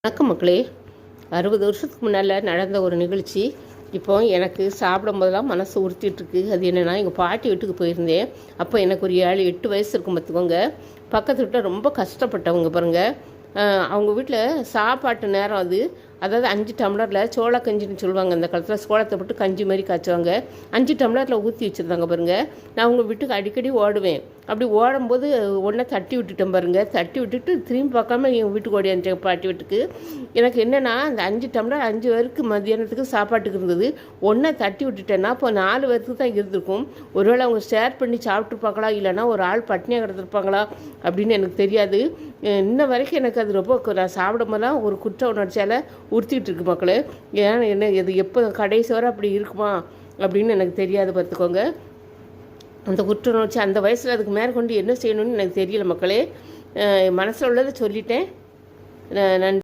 வணக்கம் மக்களே. 60 வருஷத்துக்கு முன்னால் நடந்த ஒரு நிகழ்ச்சி இப்போ எனக்கு சாப்பிடும் போதெல்லாம் மனசு உறுத்திட்டுருக்கு. அது என்னென்னா, எங்கள் பாட்டி வீட்டுக்கு போயிருந்தேன். அப்போ எனக்கு ஒரு 7-8 வயசு இருக்கும் பார்த்துக்கோங்க. பக்கத்து வீட்டில் ரொம்ப கஷ்டப்பட்டவங்க பாருங்கள். அவங்க வீட்டில் சாப்பாட்டு நேரம் அதாவது 5 டம்ளரில் சோள கஞ்சின்னு சொல்லுவாங்க. அந்த காலத்தில் சோளத்தை போட்டு கஞ்சி மாதிரி காய்ச்சுவாங்க. 5 டம்ளரில் ஊற்றி வச்சுருந்தாங்க பாருங்கள். நான் அவங்க வீட்டுக்கு அடிக்கடி ஓடுவேன். அப்படி ஓடும்போது ஒன்றை தட்டி விட்டுட்டேன் பாருங்கள். தட்டி விட்டுட்டு திரும்பி பார்க்காம எங்கள் வீட்டுக்கு ஓடியாந்துட்டேன் பாட்டி வீட்டுக்கு. எனக்கு என்னென்னா, அந்த 5 டம்ளர் 5 பேருக்கு மத்தியானத்துக்கு சாப்பாட்டுக்கு இருந்தது. ஒன்றை தட்டி விட்டுட்டேன்னா இப்போ 4 பேருக்கு தான் இருந்திருக்கும். ஒருவேளை அவங்க ஷேர் பண்ணி சாப்பிட்ருப்பாங்களா, இல்லைனா ஒரு ஆள் பட்னியாக கிடந்திருப்பாங்களா அப்படின்னு எனக்கு தெரியாது. இன்ன வரைக்கும் எனக்கு அது ரொம்ப நான் சாப்பிடும் போதெல்லாம் ஒரு குற்ற உணர்ச்சியால் உறுத்திட்டு இருக்கு மக்களே. ஏன்னா என்ன இது எப்போ கடைசி வரை அப்படி இருக்குமா அப்படின்னு எனக்கு தெரியாது பார்த்துக்கோங்க. அந்த குற்ற உணர்ச்சி அந்த வயசில் அதுக்கு மேற்கொண்டு என்ன செய்யணும்னு எனக்கு தெரியல மக்களே. மனசில் உள்ளதை சொல்லிட்டேன். நன்றி.